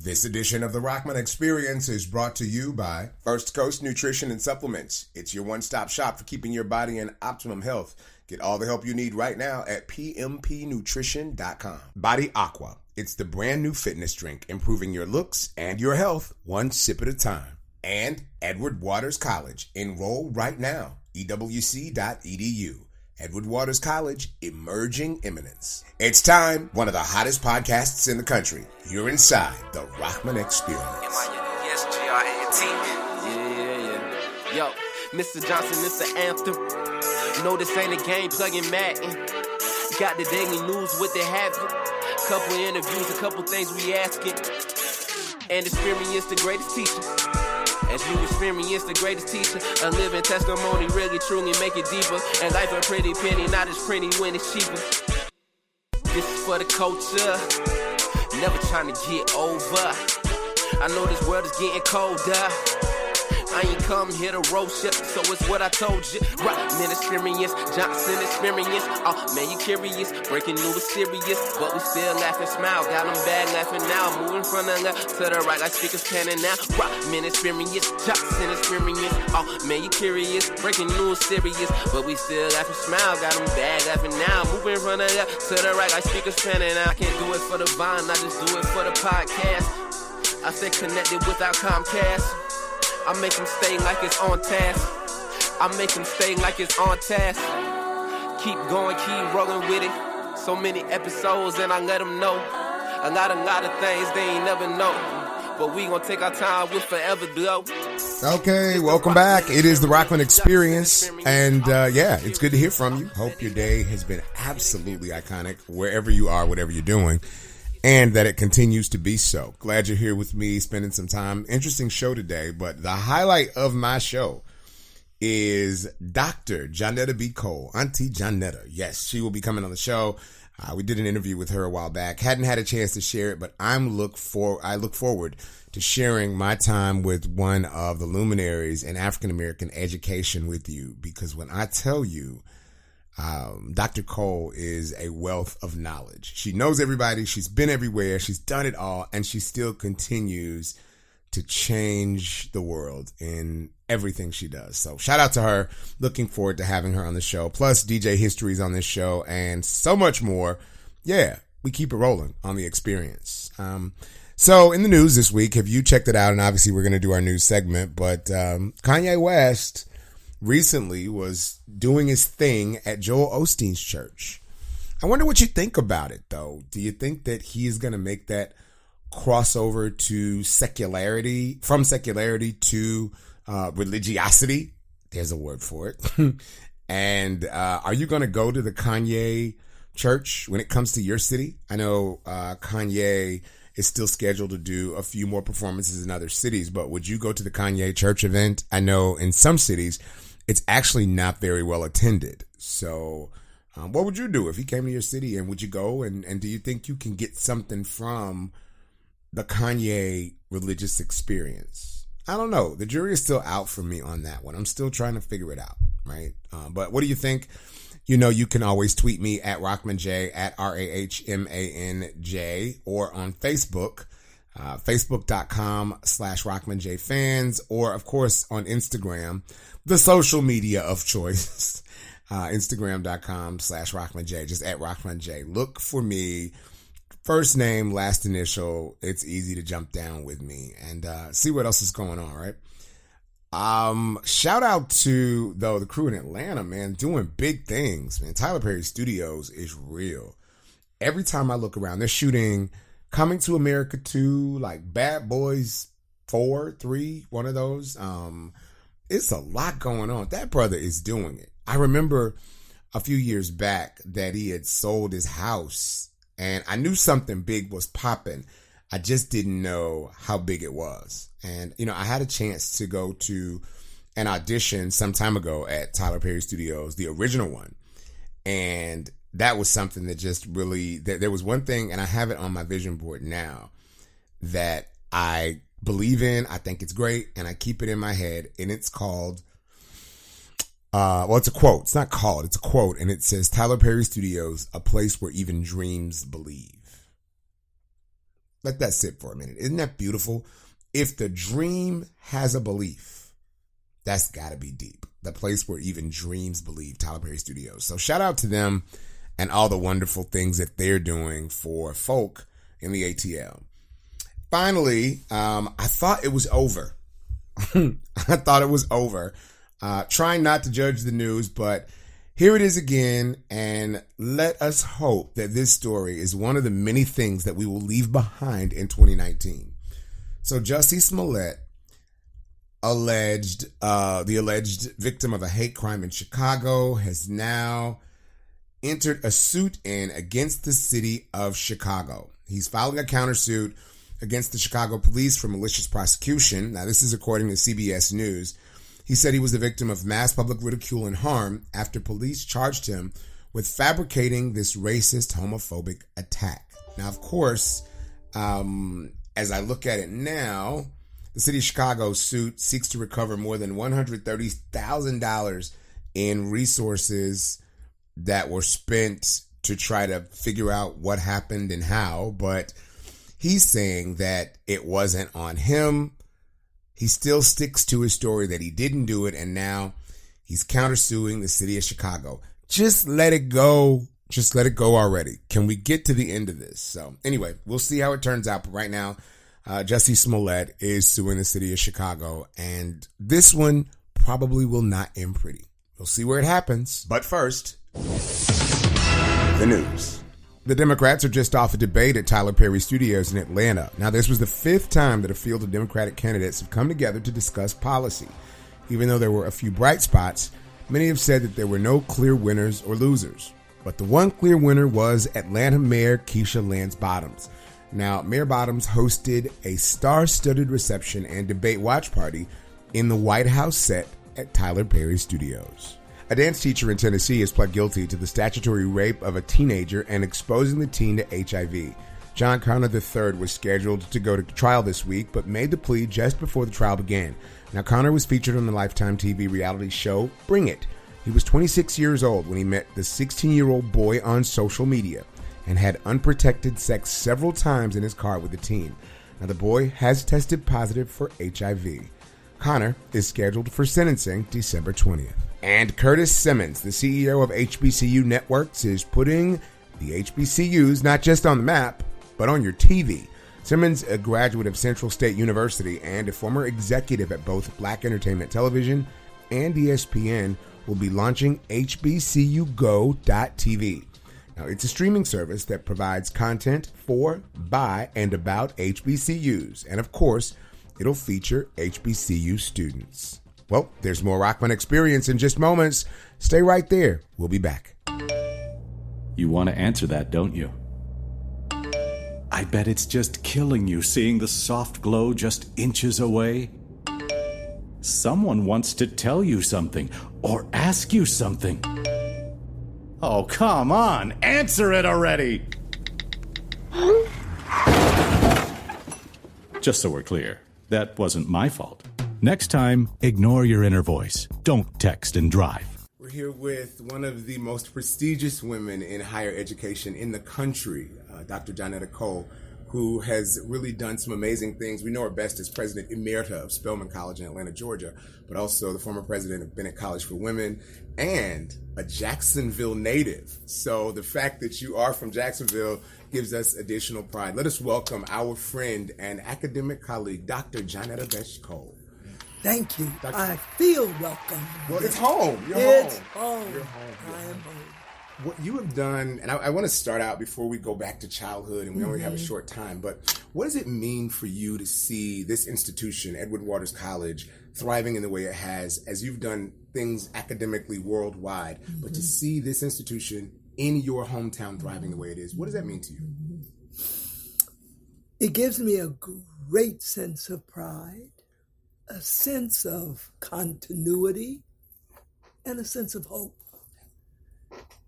This edition of the Rahman Experience is brought to you by First Coast Nutrition and Supplements. It's your one-stop shop for keeping your body in optimum health. Get all the help you need right now at pmpnutrition.com. Body Aqua. It's the brand new fitness drink, improving your looks and your health one sip at a time. And Edward Waters College. Enroll right now. ewc.edu. Edward Waters College, emerging eminence. It's time, one of the hottest podcasts in the country. You're inside the Rahman Experience. M-I-N-E-S-G-R-A-T. Yeah. Yo, Mr. Johnson, it's the anthem. No, this ain't a game, plugging Madden. Got the daily news, what they having. Couple interviews, a couple things we asking. And experience the greatest teacher. As you experience the greatest teacher, a living testimony, really truly make it deeper. And life a pretty penny, not as pretty when it's cheaper. This is for the culture, never trying to get over. I know this world is getting colder. I ain't come here to roast you, so it's what I told you. Rahman Experience, Johnson Experience. Oh man, you curious? Breaking news is serious, but we still laugh and smile. Got them bad laughing now, moving from the left to the right like speakers panning now. Rahman Experience, Johnson Experience. Oh man, you curious? Breaking news serious, but we still laugh and smile. Got them bad laughing now, moving from the left to the right like speakers panning now. I can't do it for the vine, I just do it for the podcast. I stay connected without Comcast. I make them stay like it's on task. I make them stay like it's on task. Keep going, keep rolling with it. So many episodes and I let them know. A lot of things they ain't never know. But we gonna take our time with Forever Glow. Okay, welcome back. It is the Rahman Experience. And it's good to hear from you. Hope your day has been absolutely iconic wherever you are, whatever you're doing. And that it continues to be so. Glad you're here with me, spending some time. Interesting show today, but the highlight of my show is Dr. Johnetta Betsch Cole, Auntie Johnetta. Yes, she will be coming on the show. We did an interview with her a while back. Hadn't had a chance to share it, but I look forward to sharing my time with one of the luminaries in African American education with you. Because when I tell you, Dr. Cole is a wealth of knowledge. She knows everybody. She's been everywhere. She's done it all. And she still continues to change the world in everything she does. So shout out to her. Looking forward to having her on the show. Plus DJ History's on this show and so much more. Yeah, we keep it rolling on the experience. So in the news this week, have you checked it out? And obviously we're going to do our news segment, but Kanye West recently was doing his thing at Joel Osteen's church. I wonder what you think about it, though. Do you think that he is going to make that crossover to secularity, from secularity to religiosity? There's a word for it. And are you going to go to the Kanye church when it comes to your city? I know Kanye is still scheduled to do a few more performances in other cities, but would you go to the Kanye church event? I know in some cities, it's actually not very well attended. So what would you do if he came to your city, and would you go? And do you think you can get something from the Kanye religious experience? I don't know. The jury is still out for me on that one. I'm still trying to figure it out, right? But what do you think? You know, you can always tweet me at RahmanJ, at RahmanJ, or on Facebook, facebook.com/RahmanJFans, or of course on Instagram, the social media of choice, Instagram.com/RahmanJ, just at RahmanJ. Look for me, first name, last initial. It's easy to jump down with me and see what else is going on, right? Shout out to, though, the crew in Atlanta, man, doing big things, man. Tyler Perry Studios is real. Every time I look around, they're shooting Coming to America 2, like Bad Boys 4, 3, one of those. It's a lot going on. That brother is doing it. I remember a few years back that he had sold his house, and I knew something big was popping. I just didn't know how big it was. And, you know, I had a chance to go to an audition some time ago at Tyler Perry Studios, the original one. And that was something that just really, there was one thing, and I have it on my vision board now, that I believe in. I think it's great, and I keep it in my head, and it's called, it's a quote. It's not called, it's a quote, and it says, Tyler Perry Studios, a place where even dreams believe. Let that sit for a minute. Isn't that beautiful? If the dream has a belief, that's got to be deep. The place where even dreams believe, Tyler Perry Studios. So shout out to them and all the wonderful things that they're doing for folk in the ATL. Finally, I thought it was over. I thought it was over. Trying not to judge the news, but here it is again, and let us hope that this story is one of the many things that we will leave behind in 2019. So Jussie Smollett, the alleged victim of a hate crime in Chicago, has now entered a suit against the city of Chicago. He's filing a countersuit against the Chicago police for malicious prosecution. Now, this is according to CBS News. He said he was the victim of mass public ridicule and harm after police charged him with fabricating this racist, homophobic attack. Now, of course, as I look at it now, the city of Chicago's suit seeks to recover more than $130,000 in resources that were spent to try to figure out what happened and how, but he's saying that it wasn't on him. He still sticks to his story that he didn't do it, and now he's countersuing the city of Chicago. Just let it go. Just let it go already. Can we get to the end of this? So anyway, we'll see how it turns out. But right now, Jussie Smollett is suing the city of Chicago, and this one probably will not end pretty. We'll see where it happens. But first, the news. The Democrats are just off a debate at Tyler Perry Studios in Atlanta. Now, this was the fifth time that a field of Democratic candidates have come together to discuss policy. Even though there were a few bright spots, many have said that there were no clear winners or losers. But the one clear winner was Atlanta Mayor Keisha Lance Bottoms. Now, Mayor Bottoms hosted a star-studded reception and debate watch party in the White House set at Tyler Perry Studios. A dance teacher in Tennessee has pled guilty to the statutory rape of a teenager and exposing the teen to HIV. John Connor III was scheduled to go to trial this week, but made the plea just before the trial began. Now, Connor was featured on the Lifetime TV reality show Bring It. He was 26 years old when he met the 16-year-old boy on social media and had unprotected sex several times in his car with the teen. Now, the boy has tested positive for HIV. Connor is scheduled for sentencing December 20th. And Curtis Simmons, the CEO of HBCU Networks, is putting the HBCUs not just on the map, but on your TV. Simmons, a graduate of Central State University and a former executive at both Black Entertainment Television and ESPN, will be launching HBCUGo.tv. Now, it's a streaming service that provides content for, by, and about HBCUs. And of course, it'll feature HBCU students. Well, there's more Rahman Experience in just moments. Stay right there. We'll be back. You want to answer that, don't you? I bet it's just killing you seeing the soft glow just inches away. Someone wants to tell you something or ask you something. Oh, come on. Answer it already. Just so we're clear, that wasn't my fault. Next time, ignore your inner voice. Don't text and drive. We're here with one of the most prestigious women in higher education in the country, Dr. Johnetta Cole, who has really done some amazing things. We know her best as President Emerita of Spellman College in Atlanta, Georgia, but also the former president of Bennett College for Women and a Jacksonville native. So the fact that you are from Jacksonville gives us additional pride. Let us welcome our friend and academic colleague, Dr. Johnetta Betsch Cole. Thank you. I feel welcome. Well, it's home. It's home. home. You're home. I am home. What you have done, and I want to start out before we go back to childhood, and we only have a short time, but what does it mean for you to see this institution, Edward Waters College, thriving in the way it has, as you've done things academically worldwide, but to see this institution in your hometown thriving the way it is? What does that mean to you? It gives me a great sense of pride, a sense of continuity, and a sense of hope.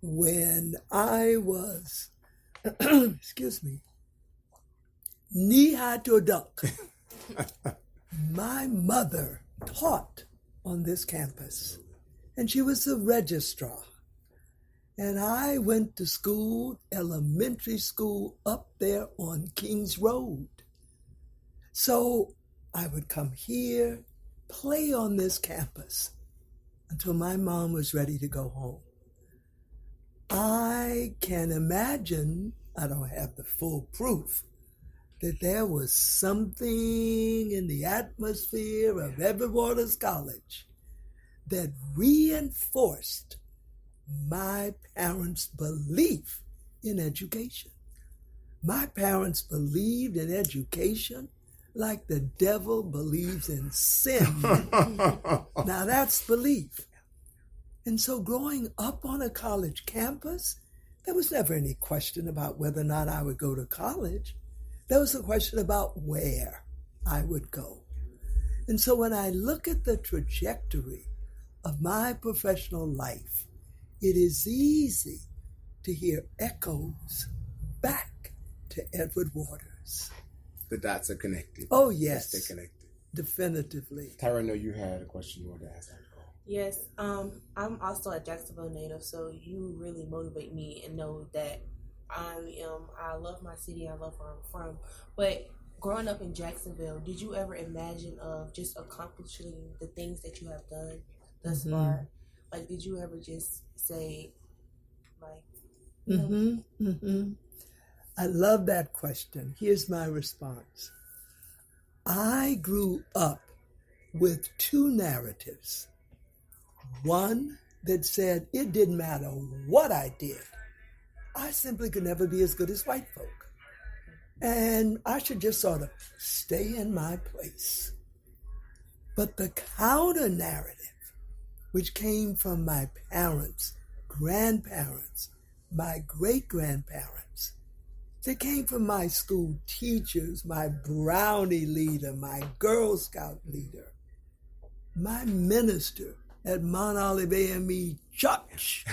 When I was, knee-high to a duck, my mother taught on this campus, and she was the registrar. And I went to school, elementary school, up there on Kings Road. So I would come here, play on this campus until my mom was ready to go home. I can imagine, I don't have the full proof, that there was something in the atmosphere of Edward Waters College that reinforced my parents' belief in education. My parents believed in education like the devil believes in sin. Now that's belief. And so growing up on a college campus, there was never any question about whether or not I would go to college. There was a question about where I would go. And so when I look at the trajectory of my professional life, it is easy to hear echoes back to Edward Waters. The dots are connected. Oh, yes. They're connected. Definitively. Tyra, I know you had a question you wanted to ask. Yes, I'm also a Jacksonville native, so you really motivate me and know that I love my city, I love where I'm from. But growing up in Jacksonville, did you ever imagine of just accomplishing the things that you have done thus far? Like, did you ever just say, like, I love that question. Here's my response. I grew up with two narratives. One that said it didn't matter what I did. I simply could never be as good as white folk. And I should just sort of stay in my place. But the counter narrative, which came from my parents, grandparents, my great-grandparents, that came from my school teachers, my Brownie leader, my Girl Scout leader, my minister at Mount Olive AME Church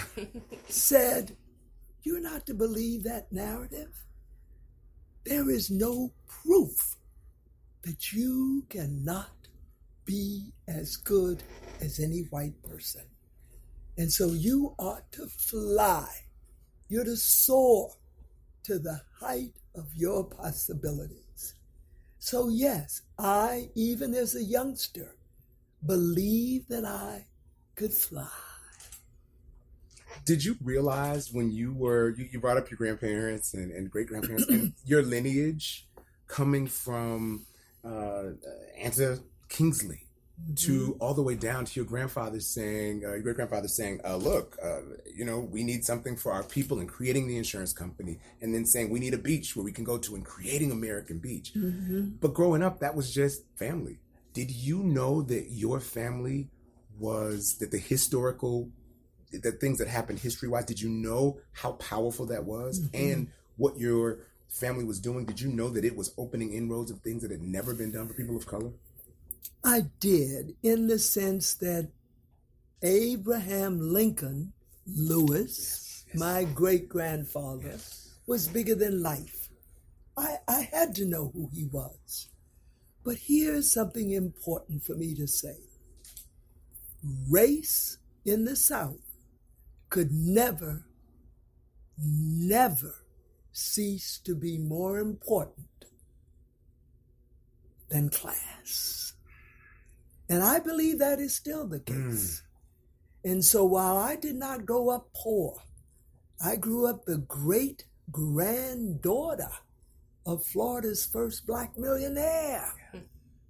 said, you're not to believe that narrative. There is no proof that you cannot be as good as any white person. And so you ought to fly. You're to soar to the height of your possibilities. So yes, I, even as a youngster, believed that I could fly. Did you realize when you brought up your grandparents and great-grandparents and your lineage coming from Etta Kingsley to all the way down to your grandfather saying, your great-grandfather saying, look, we need something for our people and creating the insurance company, and then saying we need a beach where we can go to and creating American Beach. But growing up, that was just family. Did you know that your family that the things that happened history-wise, did you know how powerful that was? And what your family was doing, did you know that it was opening inroads of things that had never been done for people of color? I did, in the sense that Abraham Lincoln Lewis, my great-grandfather, was bigger than life. I had to know who he was. But here's something important for me to say. Race in the South could never cease to be more important than class. And I believe that is still the case. And so while I did not grow up poor, I grew up the great-granddaughter of Florida's first Black millionaire,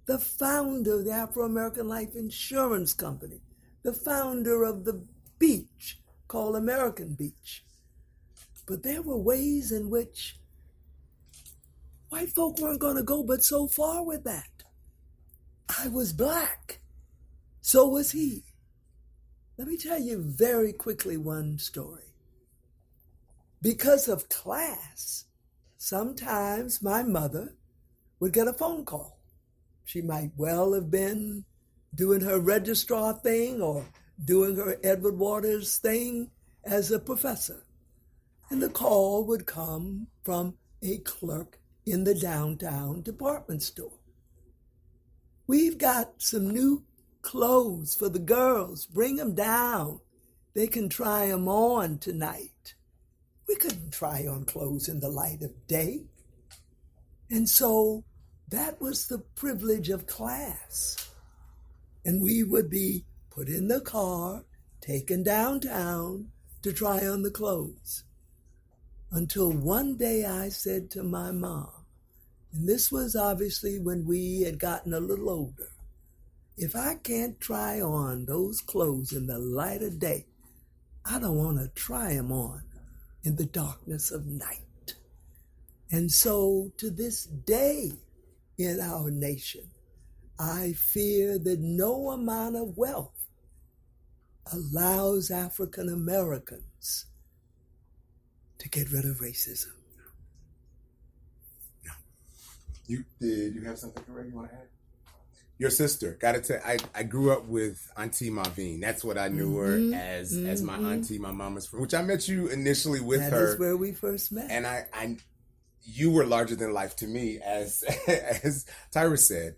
the founder of the Afro-American Life Insurance Company, the founder of the beach called American Beach. But there were ways in which white folk weren't going to go but so far with that. I was Black. So was he. Let me tell you very quickly one story. Because of class, sometimes my mother would get a phone call. She might well have been doing her registrar thing or doing her Edward Waters thing as a professor. And the call would come from a clerk in the downtown department store. We've got some new clothes for the girls. Bring them down. They can try them on tonight. We couldn't try on clothes in the light of day. And so that was the privilege of class. And we would be put in the car, taken downtown to try on the clothes. Until one day I said to my mom, and this was obviously when we had gotten a little older, if I can't try on those clothes in the light of day, I don't want to try them on in the darkness of night. And so to this day in our nation, I fear that no amount of wealth allows African Americans to get rid of racism. Did you have something, Correct, you want to add? Your sister, gotta tell, I grew up with Auntie Marvine. That's what I knew her as my auntie, my mama's friend, which I met you initially with her. That is where we first met. And you were larger than life to me, as Tyra said.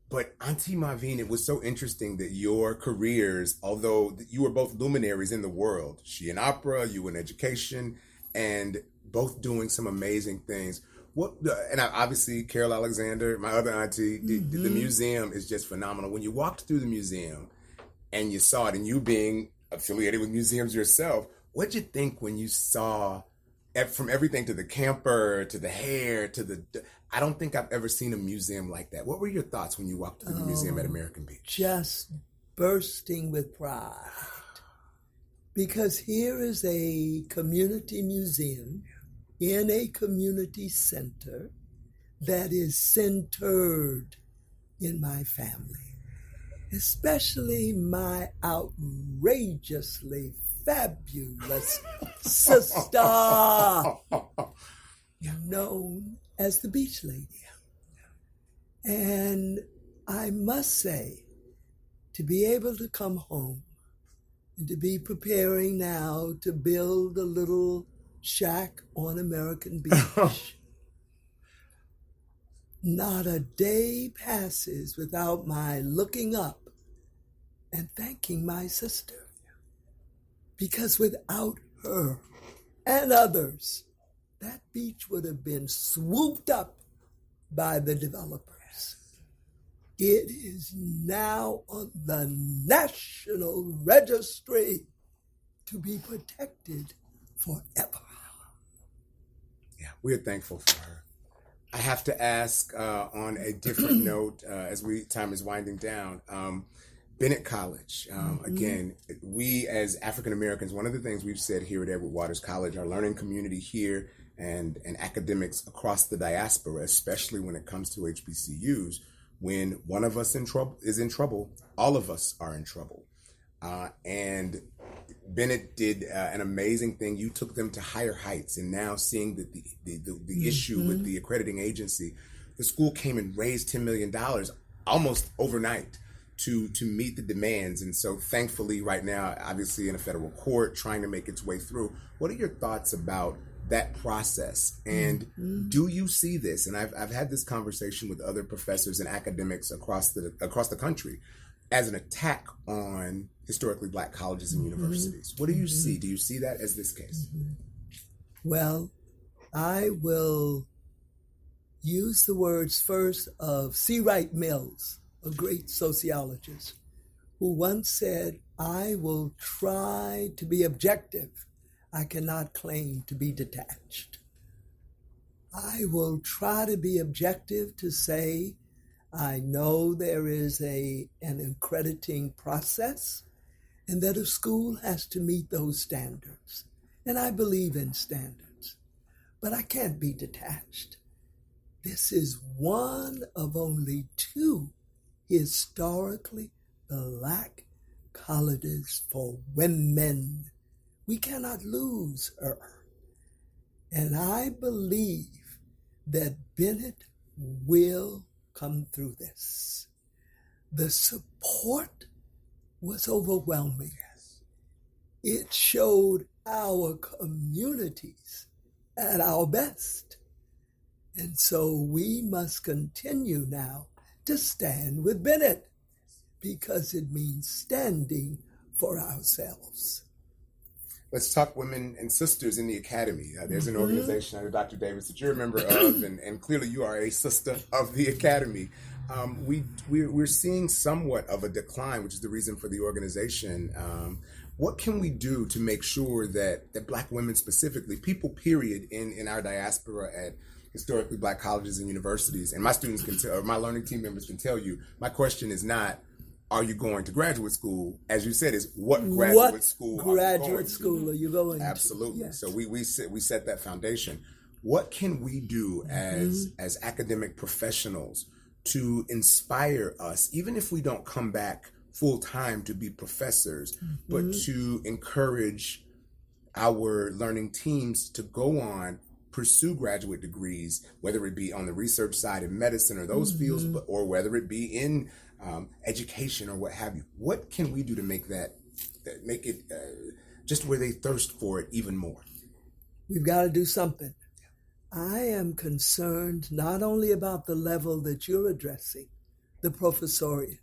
But Auntie Marvine, it was so interesting that your careers, although you were both luminaries in the world, she in opera, you in education, and both doing some amazing things. Obviously Carol Alexander, my other auntie, the museum is just phenomenal. When you walked through the museum and you saw it, and you being affiliated with museums yourself, what'd you think when you saw, from everything to the camper, to the hair, I don't think I've ever seen a museum like that. What were your thoughts when you walked through the museum at American Beach? Just bursting with pride. Because here is a community museum in a community center that is centered in my family, especially my outrageously fabulous sister, known as the Beach Lady. And I must say, to be able to come home and to be preparing now to build a little shack on American Beach. Not a day passes without my looking up and thanking my sister. Because without her and others, that beach would have been swooped up by the developers. It is now on the National Registry to be protected forever. Yeah, we're thankful for her. I have to ask on a different note, as time is winding down, Bennett College. Again, we as African Americans, one of the things we've said here at Edward Waters College, our learning community here and academics across the diaspora, especially when it comes to HBCUs, when one of us is in trouble, all of us are in trouble. And Bennett did an amazing thing. You took them to higher heights, and now seeing that the issue with the accrediting agency, the school came and raised $10 million almost overnight to meet the demands. And so thankfully right now, obviously in a federal court, trying to make its way through. What are your thoughts about that process? And do you see this? And I've had this conversation with other professors and academics across the country as an attack on historically Black colleges and universities. What do you see? Do you see that as this case? Well, I will use the words first of C. Wright Mills, a great sociologist, who once said, "I will try to be objective. I cannot claim to be detached." I will try to be objective to say, I know there is an accrediting process and that a school has to meet those standards. And I believe in standards, but I can't be detached. This is one of only two historically Black colleges for women. We cannot lose her. And I believe that Bennett will come through this. The support was overwhelming. It showed our communities at our best. And so we must continue now to stand with Bennett, because it means standing for ourselves. let's talk women and sisters in the academy. There's an organization, Dr. Davis, that you're a member of, and clearly you are a sister of the academy. We're seeing somewhat of a decline, which is the reason for the organization. What can we do to make sure that Black women specifically, people period, in our diaspora at historically Black colleges and universities, and my students can tell, or my learning team members can tell you, my question is not, are you going to graduate school? As you said, is what graduate school are you going to? Absolutely. Yes. So we set that foundation. What can we do as academic professionals to inspire us, even if we don't come back full time to be professors, but to encourage our learning teams to go on, pursue graduate degrees, whether it be on the research side in medicine or those fields, or whether it be in education or what have you? What can we do to make it just where they thirst for it even more? We've got to do something. I am concerned not only about the level that you're addressing, the professoriate.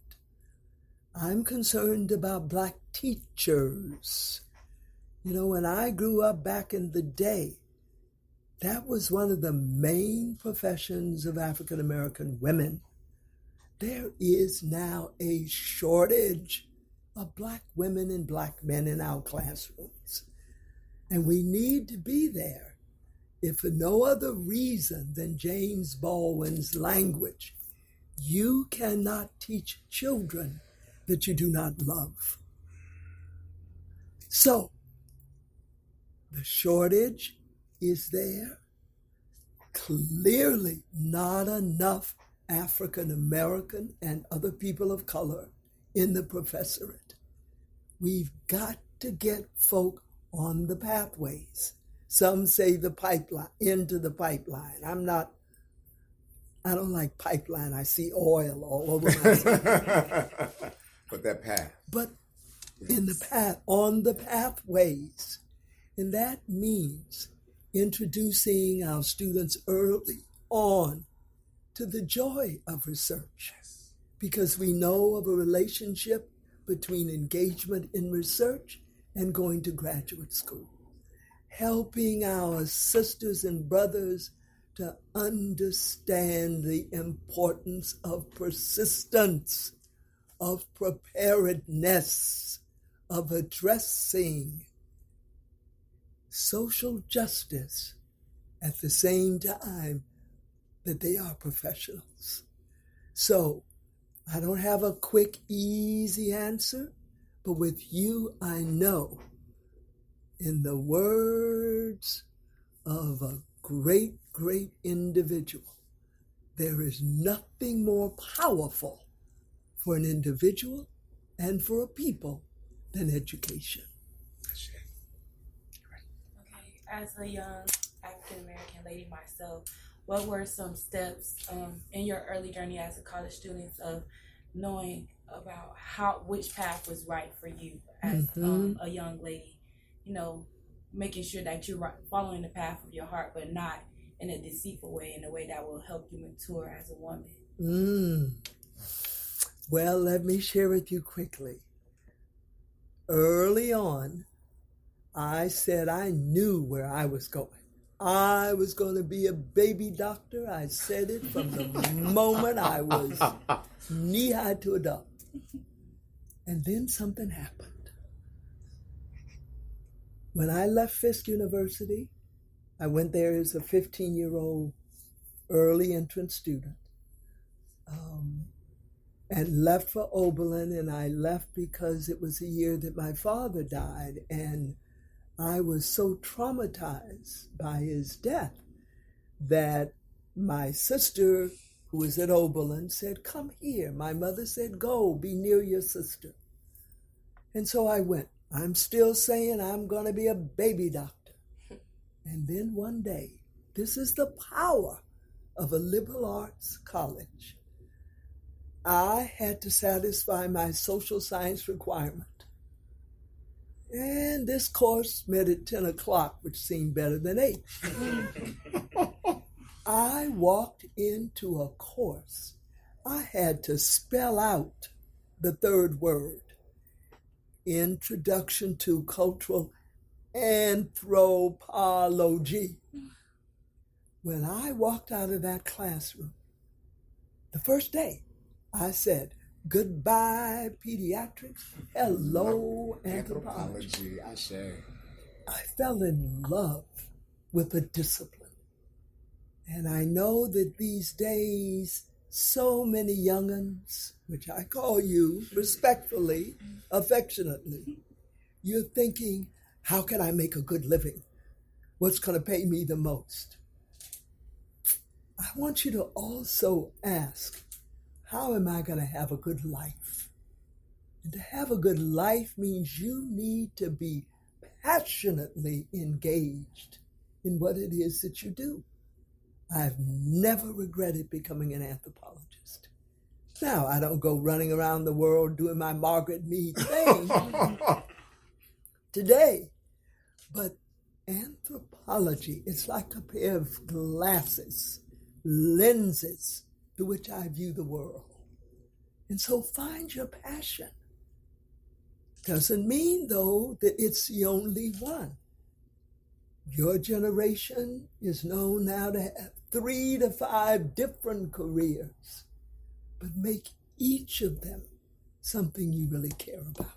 I'm concerned about Black teachers. You know, when I grew up back in the day, that was one of the main professions of African American women. There is now a shortage of Black women and Black men in our classrooms. And we need to be there, if for no other reason than James Baldwin's language. You cannot teach children that you do not love. So, the shortage is there. Clearly not enough African American and other people of color in the professorate. We've got to get folk on the pathways. Some say the pipeline, into the pipeline. I don't like pipeline. I see oil all over myself. But that path. But in the path, on the pathways. And that means introducing our students early on to the joy of research. Because we know of a relationship between engagement in research and going to graduate school. Helping our sisters and brothers to understand the importance of persistence, of preparedness, of addressing social justice at the same time that they are professionals. So I don't have a quick, easy answer, but with you, I know, in the words of a great, great individual, there is nothing more powerful for an individual and for a people than education. Okay, as a young African-American lady myself, what were some steps in your early journey as a college student of knowing about which path was right for you as a young lady? You know, making sure that you're following the path of your heart, but not in a deceitful way, in a way that will help you mature as a woman. Well, let me share with you quickly. Early on, I said I knew where I was going. I was going to be a baby doctor. I said it from the moment I was knee-high to a duck. And then something happened. When I left Fisk University, I went there as a 15-year-old early entrance student and left for Oberlin, and I left because it was the year that my father died, and I was so traumatized by his death that my sister, who was at Oberlin, said, "Come here." My mother said, "Go, be near your sister." And so I went. I'm still saying I'm going to be a baby doctor. And then one day, this is the power of a liberal arts college. I had to satisfy my social science requirement. And this course met at 10 o'clock, which seemed better than 8. I walked into a course. I had to spell out the third word. Introduction to Cultural anthropology. When I walked out of that classroom, the first day, I said, goodbye, pediatrics. Hello, anthropology. I say. I fell in love with the discipline. And I know that these days, so many young'uns, which I call you respectfully, affectionately, you're thinking, how can I make a good living? What's going to pay me the most? I want you to also ask, how am I going to have a good life? And to have a good life means you need to be passionately engaged in what it is that you do. I've never regretted becoming an anthropologist. Now, I don't go running around the world doing my Margaret Mead thing today, but anthropology, it's like a pair of glasses, lenses through which I view the world. And so find your passion. Doesn't mean, though, that it's the only one. Your generation is known now to have 3 to 5 different careers, but make each of them something you really care about.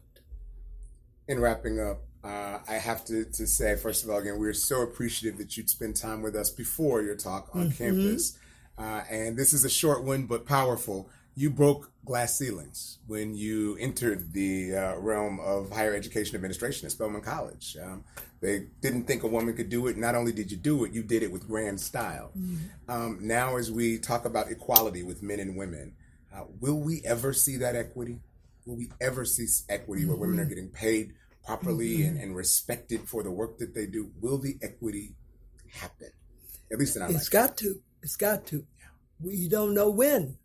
In wrapping up, I have to say, first of all, again, we're so appreciative that you'd spend time with us before your talk on campus. And this is a short one, but powerful. You broke glass ceilings when you entered the realm of higher education administration at Spellman College. They didn't think a woman could do it. Not only did you do it, you did it with grand style. Now, as we talk about equality with men and women, will we ever see that equity? Will we ever see equity where women are getting paid properly and respected for the work that they do? Will the equity happen? At least in our lifetime. It's got to. We don't know when,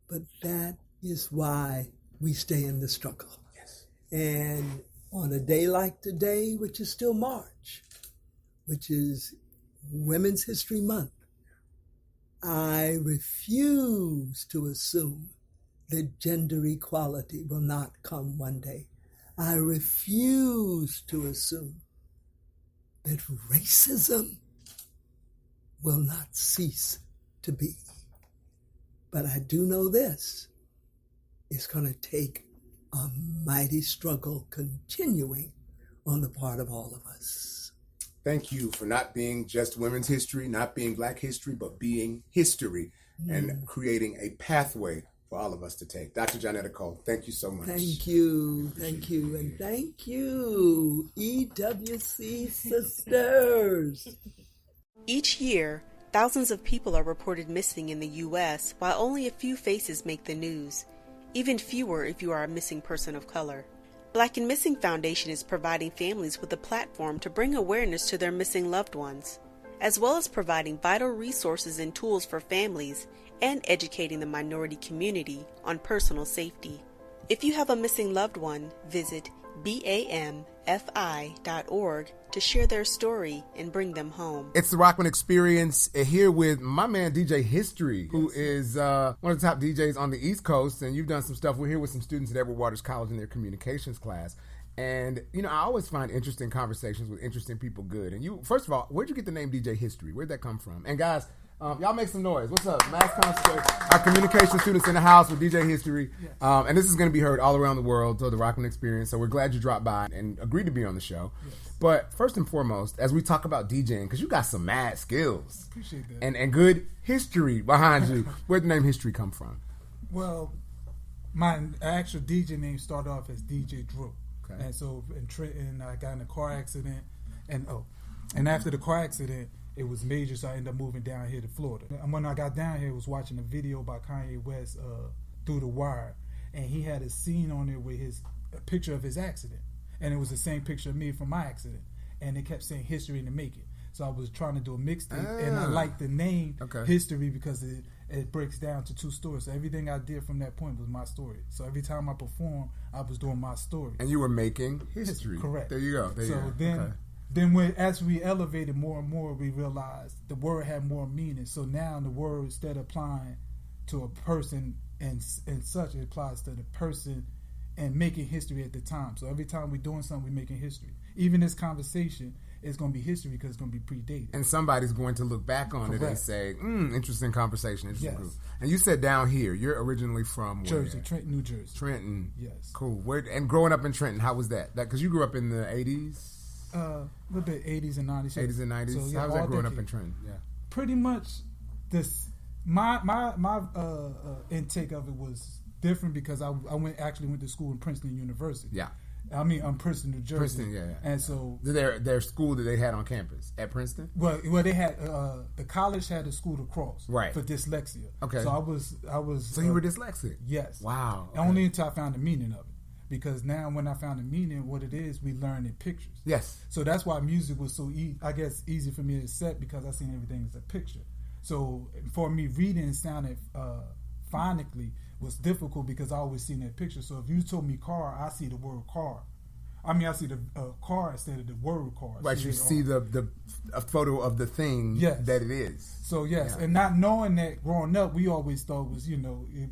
but that is why we stay in the struggle. Yes. And on a day like today, which is still March, which is Women's History Month, I refuse to assume that gender equality will not come one day. I refuse to assume that racism will not cease to be. But I do know this, it's going to take a mighty struggle continuing on the part of all of us. Thank you for not being just women's history, not being Black history, but being history and creating a pathway for all of us to take. Dr. Johnetta Cole, thank you so much. Thank you. And thank you, EWC sisters. Each year, thousands of people are reported missing in the U.S., while only a few faces make the news. Even fewer if you are a missing person of color. Black and Missing Foundation is providing families with a platform to bring awareness to their missing loved ones, as well as providing vital resources and tools for families and educating the minority community on personal safety. If you have a missing loved one, visit BAMFI.org to share their story and bring them home. It's the Rahman Experience here with my man DJ History, who is one of the top DJs on the East Coast, and you've done some stuff. We're here with some students at Edward Waters College in their communications class. And, you know, I always find interesting conversations with interesting people good. And you, first of all, where'd you get the name DJ History? Where'd that come from? And guys, y'all make some noise. What's up? Mass concert. Our communication students in the house with DJ History. And this is going to be heard all around the world, so the Rahman Experience. So we're glad you dropped by and agreed to be on the show. Yes. But first and foremost, as we talk about DJing, because you got some mad skills. Appreciate that. And good history behind you. Where'd the name History come from? Well, my actual DJ name started off as DJ Drew. Okay. And so in Trenton, I got in a car accident. And after the car accident, it was major, so I ended up moving down here to Florida. And when I got down here, I was watching a video by Kanye West, Through the Wire, and he had a scene on there with a picture of his accident, and it was the same picture of me from my accident, and it kept saying History in the Making. So I was trying to do a mixtape, and I liked the name History because it breaks down to 2 stories. So everything I did from that point was my story. So every time I performed, I was doing my story. And you were making history. Correct. There you go. Then as we elevated more and more, we realized the word had more meaning. So now the word, instead of applying to a person and such, it applies to the person and making history at the time. So every time we're doing something, we're making history. Even this conversation is going to be history because it's going to be predated. And somebody's going to look back on Correct. it and say, interesting conversation, interesting Yes. group. And you said down here, you're originally from Jersey, where? Trenton, New Jersey. Trenton. Yes. Cool. And growing up in Trenton, how was that? Because you grew up in the 80s? A little bit 80s and 90s. 80s and 90s? So, yeah, how was that all growing up decade. in Trenton? Yeah. Pretty much this. My intake of it was different because I actually went to school in Princeton University. Yeah. I mean, Princeton, New Jersey. Princeton, yeah. And so Their school that they had on campus at Princeton? well, they had the college had a school to cross Right. for dyslexia. Okay. So I was. So you were dyslexic? Yes. Wow. Okay. Only until I found the meaning of it, because now when I found the meaning, what it is, we learn in pictures. Yes. So that's why music was so easy for me to accept, because I seen everything as a picture. So for me, reading and sounding phonically was difficult because I always seen that picture. So if you told me car, I see the word car. I mean, I see the car instead of the word car. Right, you see a photo of the thing Yes. that it is. So yes, Yeah. and not knowing that growing up, we always thought was,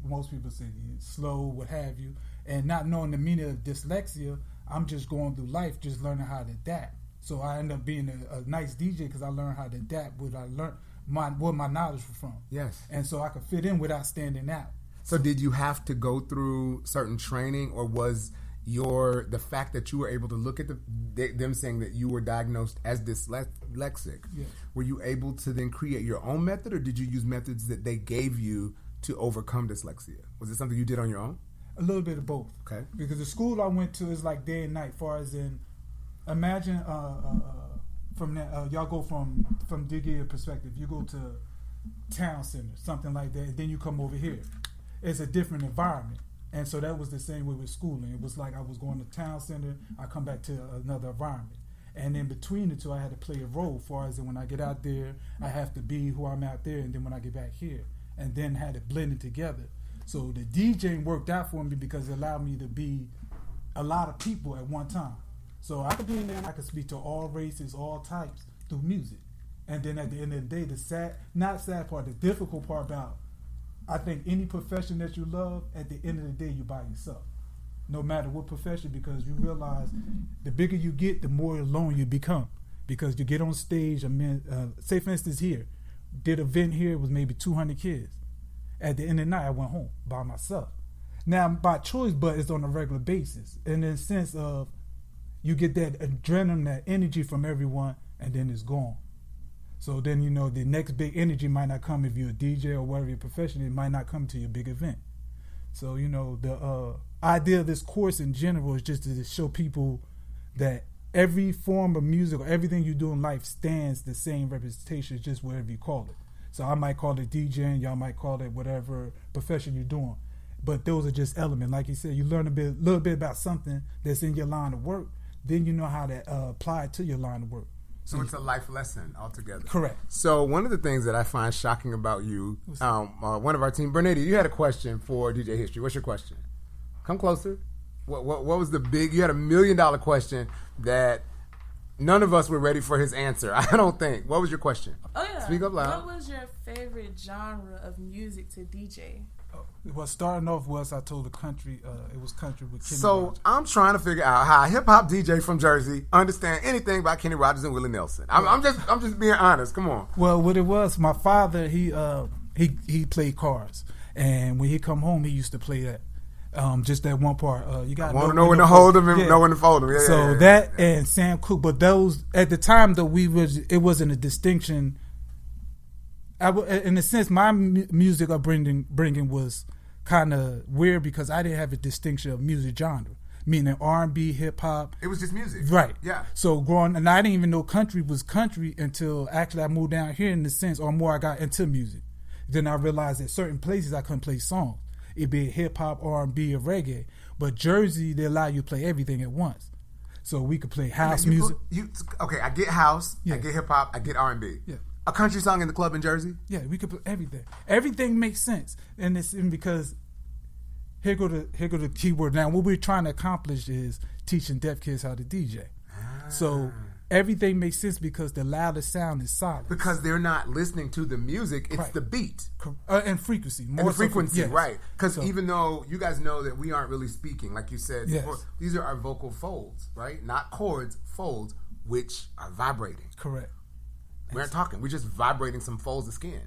most people say slow, what have you, and not knowing the meaning of dyslexia, I'm just going through life, just learning how to adapt. So I end up being a nice DJ because I learned how to adapt what I learned, where my knowledge was from. Yes. And so I could fit in without standing out. So did you have to go through certain training, or was the fact that you were able to look at them saying that you were diagnosed as dyslexic, Yes. were you able to then create your own method, or did you use methods that they gave you to overcome dyslexia? Was it something you did on your own? A little bit of both. Okay. Because the school I went to is like day and night. Far as in, imagine from that, y'all go from Diggy perspective. You go to town center, something like that, and then you come over here. It's a different environment. And so that was the same way with schooling. It was like I was going to town center, I come back to another environment. And in between the two, I had to play a role. Far as in when I get out there, I have to be who I'm out there, and then when I get back here, and then had it blended together. So the DJing worked out for me because it allowed me to be a lot of people at one time. So I could be in there and I could speak to all races, all types through music. And then at the end of the day, the difficult part about, I think any profession that you love, at the end of the day, you're by yourself. No matter what profession, because you realize the bigger you get, the more alone you become. Because you get on stage, say for instance here, did an event here, it was maybe 200 kids. At the end of the night, I went home by myself. Now, by choice, but it's on a regular basis. In the sense of, you get that adrenaline, that energy from everyone, and then it's gone. So then, the next big energy might not come if you're a DJ or whatever your profession, it might not come to your big event. So, the idea of this course in general is just to show people that every form of music or everything you do in life stands the same representation, just whatever you call it. So I might call it DJing, y'all might call it whatever profession you're doing. But those are just elements. Like you said, you learn a little bit about something that's in your line of work, then you know how to apply it to your line of work. So it's a life lesson altogether. Correct. So one of the things that I find shocking about you, one of our team, Bernetta, you had a question for DJ History. What's your question? Come closer. What was the big? You had $1 million question that none of us were ready for his answer. I don't think. What was your question? Oh yeah. Speak up loud. What was your favorite genre of music to DJ? Well, starting off was, I told the country, it was country with Kenny So Rogers. I'm trying to figure out how a hip hop DJ from Jersey understand anything about Kenny Rogers and Willie Nelson. I'm just being honest. Come on. Well, what it was, my father, he played cards, and when he come home, he used to play that. Just that one part. You got I want to know when to hold them and know when to fold them. Yeah, and Sam Cooke, but those at the time though it wasn't a distinction. In a sense, my music upbringing was kind of weird because I didn't have a distinction of music genre, meaning R&B, hip hop. It was just music, right? Yeah. So and I didn't even know country was country until actually I moved down here in the sense, or more I got into music. Then I realized that certain places I couldn't play songs. It'd be hip hop, R&B, or reggae. But Jersey, they allow you to play everything at once. So we could play house music. Okay, I get house, Yeah. I get hip hop, I get R&B. Yeah. A country song in the club in Jersey? Yeah, we could put everything. Everything makes sense, and it's because here go the keyword. Now, what we're trying to accomplish is teaching deaf kids how to DJ. So everything makes sense because the loudest sound is silence. Because they're not listening to the music, it's Right. the beat. And frequency. And the frequency, yes. right. Because So- even though you guys know that we aren't really speaking, like you said Yes. before, these are our vocal folds, right? Not chords, folds, which are vibrating. Correct. We aren't talking. We're just vibrating some folds of skin.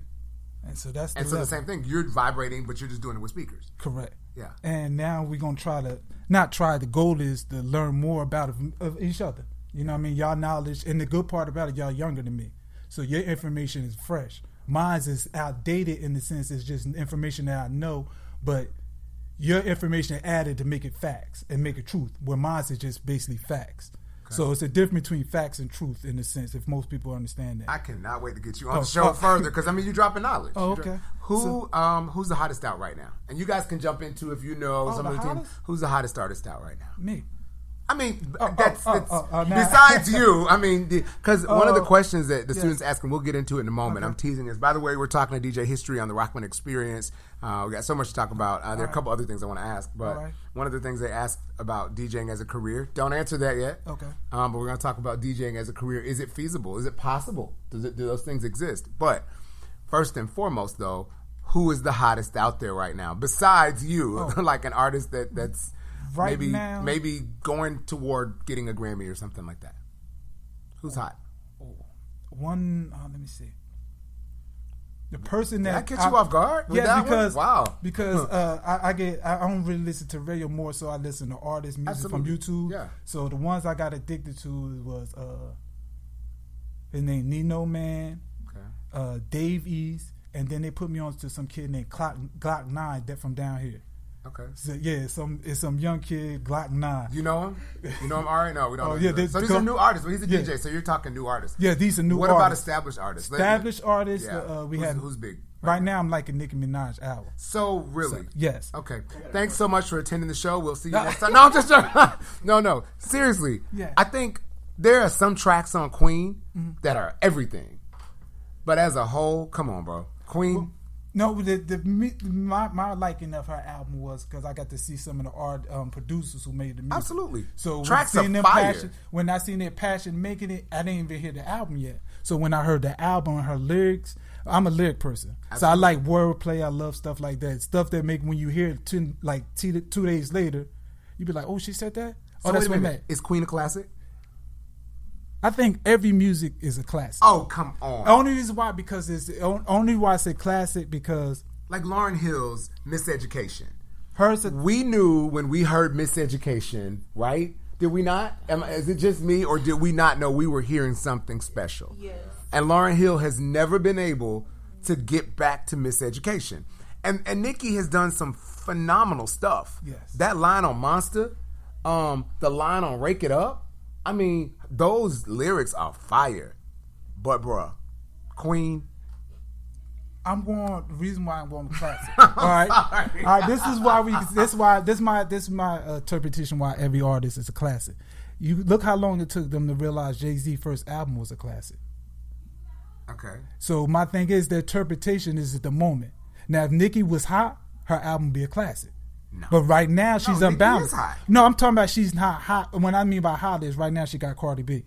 And so that's And the so the level. same thing. You're vibrating, but you're just doing it with speakers. Correct. Yeah. And now we're going to the goal is to learn more about of each other. You know what I mean? Y'all knowledge, and the good part about it, y'all younger than me. So your information is fresh. Mine's is outdated in the sense it's just information that I know, but your information added to make it facts and make it truth, where mine's is just basically facts. Okay. So it's a difference between facts and truth in a sense, if most people understand that. I cannot wait to get you on the show further, because, I mean, you're dropping knowledge. Oh, okay. Who's the hottest out right now? And you guys can jump into, if you know some of the team. hottest? Who's the hottest artist out right now? Me. I mean, now- besides you, I mean, because one of the questions that the yes. students ask, and we'll get into it in a moment, Okay. I'm teasing this. By the way, we're talking to DJ History on the Rahman Experience. We got so much to talk about. There are a couple other things I want to ask, but one of the things they asked about DJing as a career, don't answer that yet. Okay. But we're going to talk about DJing as a career. Is it feasible? Is it possible? Do those things exist? But first and foremost, though, who is the hottest out there right now besides you? Like an artist that's Right now, maybe going toward getting a Grammy or something like that. Who's hot? One, let me see. The person that Did I catch you off guard? With that because one? Wow. Because I don't really listen to radio more, so I listen to artist music from YouTube. Yeah. So the ones I got addicted to was his name Nino Man, Dave East, and then they put me on to some kid named Glock 9 that from down here. Okay. So, yeah, it's some young kid, Glock 9. You know him? You know him already? No, we don't. Oh, know yeah, him. So these are new artists. But he's a DJ, so you're talking new artists. Yeah, these are new what artists. What about established artists? Established artists, Yeah. Who's big? Right now, I'm liking Nicki Minaj album. So, really? So, yes. Okay. Thanks so much for attending the show. We'll see you next time. No, I'm just joking. No. Seriously. Yeah. I think there are some tracks on Queen that are everything. But as a whole, come on, bro. Queen... No, my liking of her album was because I got to see some of the producers who made the music. Absolutely. So tracks are fire. When I seen their passion making it, I didn't even hear the album yet. So when I heard the album and her lyrics, I'm a lyric person. Absolutely. So I like wordplay. I love stuff like that. Stuff that make when you hear it 2 days later, you be like, oh, she said that? So that's what I meant. Is Queen a classic? I think every music is a classic. Oh, come on. Only reason why, because only why I say classic because like Lauryn Hill's Miseducation. Hers. We knew when we heard Miseducation, right? Did we not? Is it just me, or did we not know we were hearing something special? Yes. And Lauryn Hill has never been able to get back to Miseducation. And Nicki has done some phenomenal stuff. Yes. That line on Monster, the line on Rake It Up, I mean, those lyrics are fire. But, bruh, Queen. The reason why I'm going with classic. All right. This is my interpretation why every artist is a classic. You look how long it took them to realize Jay-Z's first album was a classic. Okay. So my thing is the interpretation is at the moment. Now, if Nicki was hot, her album would be a classic. No. But right now she's unbalanced. No, I'm talking about she's not hot. When I mean by hot is right now she got Cardi B.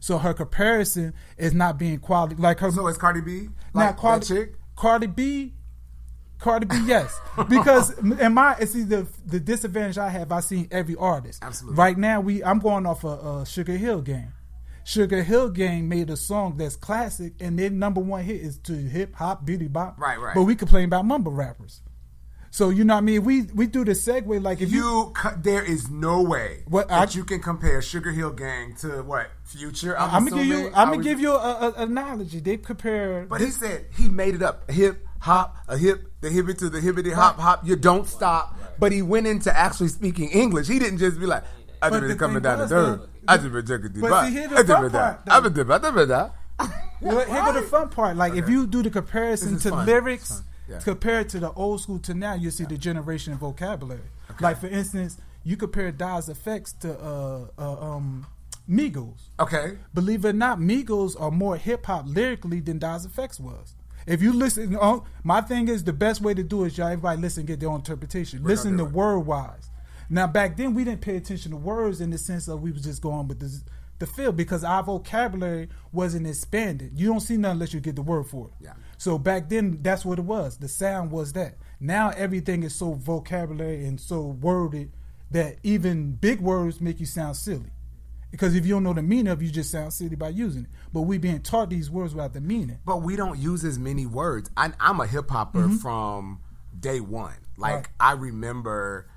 So her comparison is not being quality like her. So is Cardi B? Like that chick? Cardi B, yes. Because it's either the disadvantage I have. I seen every artist. Absolutely. Right now I'm going off a Sugar Hill Gang. Sugar Hill Gang made a song that's classic, and their number one hit is to hip hop, beauty bop. Right. But we complain about mumble rappers. So you know what I mean? We do the segue like if there is no way that you can compare Sugar Hill Gang to what Future. I'm gonna give you an analogy. They compare, but he said he made it up. A hip hop, a hip, the hippie to the hippity hop hop. You don't stop. But he went into actually speaking English. He didn't just be like, I just been coming down the dirt. I just been checking the But see, here's the fun part. Here go the fun part. Like if you do the comparison to lyrics. Yeah. Compared to the old school to now, you see the generation of vocabulary. Okay. Like for instance, you compare Daz Effects to Migos. Okay. Believe it or not, Migos are more hip hop lyrically than Daz Effects was. If you listen, my thing is the best way to do it is everybody listen and get their own interpretation. Listen to word wise. Now back then we didn't pay attention to words in the sense of we was just going with the field because our vocabulary wasn't expanded. You don't see nothing unless you get the word for it. Yeah. So back then, that's what it was. The sound was that. Now everything is so vocabulary and so worded that even big words make you sound silly. Because if you don't know the meaning of it, you just sound silly by using it. But we being taught these words without the meaning. But we don't use as many words. I'm a hip hopper from day one. Like, Right. I remember,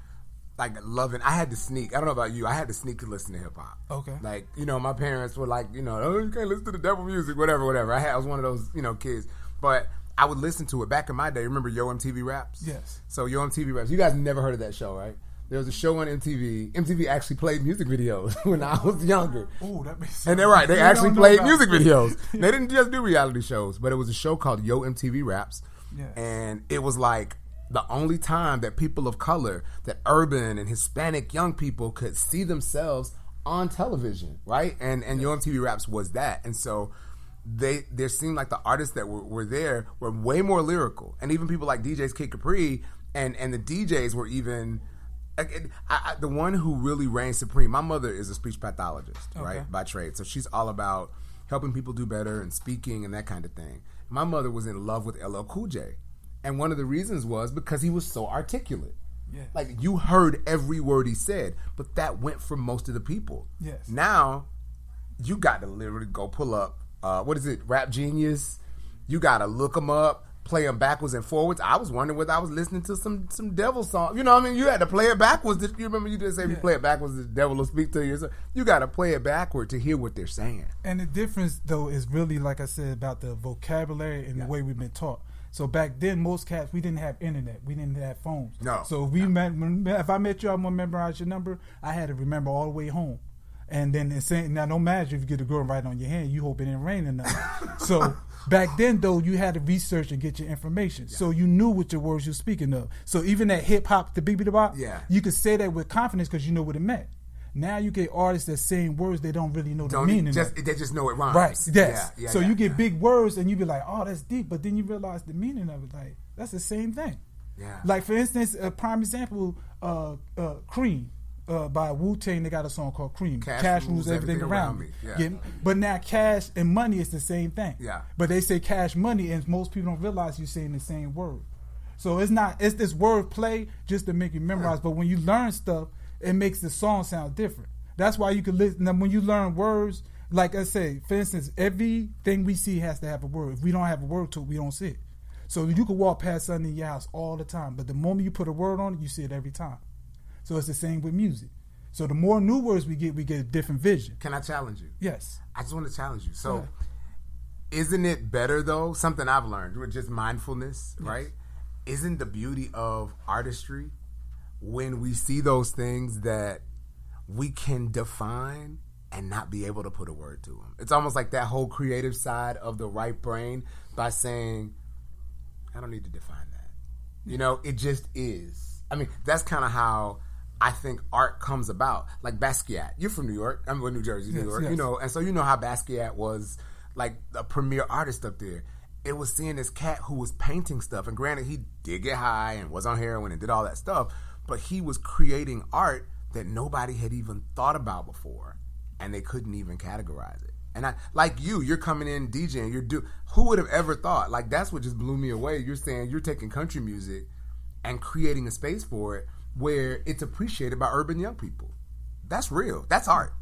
like, loving. I had to sneak. I don't know about you. I had to sneak to listen to hip hop. Okay. Like, my parents were like, oh, you can't listen to the devil music, whatever. I was one of those, kids. But I would listen to it back in my day. Remember Yo MTV Raps? Yes. So Yo MTV Raps. You guys never heard of that show, right? There was a show on MTV. MTV actually played music videos when I was younger. Oh, that makes sense. And they're right. They You actually don't know played about music it. videos. They didn't just do reality shows, but it was a show called Yo MTV Raps. Yeah. And it was like the only time that people of color, that urban and Hispanic young people could see themselves on television, right? And Yo MTV Raps was that. And so there seemed like the artists that were there were way more lyrical. And even people like DJs Kid Capri and the DJs were even... the one who really reigns supreme, my mother is a speech pathologist, right, by trade. So she's all about helping people do better and speaking and that kind of thing. My mother was in love with LL Cool J. And one of the reasons was because he was so articulate. Yeah. Like, you heard every word he said, but that went for most of the people. Yes. Now, you got to literally go pull up, Rap Genius. You got to look them up. Play them backwards and forwards. I was wondering whether I was listening to some devil song. You know what I mean? You had to play it backwards. You remember you just say if you play it backwards, the devil will speak to you. So you got to play it backward to hear what they're saying. And the difference, though, is really, like I said, about the vocabulary and the way we've been taught. So back then, most cats, we didn't have internet. We didn't have phones. No. So if I met you, I'm going to memorize your number. I had to remember all the way home. And then it's saying, now don't matter if you get a girl right on your hand, you hope it didn't rain or nothing. So back then, though, you had to research and get your information. So you knew what your words you're speaking of. So even that hip hop, the beep bop, you could say that with confidence because you know what it meant. Now you get artists that saying words they don't really know the meaning of. They just know it rhymes. Right, yes. So you get yeah. big words and you be like, oh, that's deep. But then you realize the meaning of it. Like, that's the same thing. Yeah. Like, for instance, a prime example, Cream. By Wu-Tang, they got a song called Cream. Cash rules everything around me. Yeah. But now cash and money is the same thing. Yeah. But they say cash money, and most people don't realize you're saying the same word. So it's this word play just to make you memorize. But when you learn stuff, it makes the song sound different. That's why you can listen. Now, when you learn words, like I say, for instance, everything we see has to have a word. If we don't have a word to it, we don't see it. So you can walk past something in your house all the time, but the moment you put a word on it, you see it every time. So it's the same with music. So the more new words we get a different vision. Can I challenge you? Yes. I just want to challenge you. So isn't it better, though, something I've learned with just mindfulness, right? Isn't the beauty of artistry when we see those things that we can define and not be able to put a word to them? It's almost like that whole creative side of the right brain by saying, I don't need to define that. It just is. I mean, that's kind of how I think art comes about. Like Basquiat. You're from New York. I'm from New Jersey, New York. Yes. And so you know how Basquiat was like a premier artist up there. It was seeing this cat who was painting stuff. And granted, he did get high and was on heroin and did all that stuff. But he was creating art that nobody had even thought about before. And they couldn't even categorize it. And like you're coming in DJing. Who would have ever thought? Like, that's what just blew me away. You're saying you're taking country music and creating a space for it where it's appreciated by urban young people. That's real. That's art.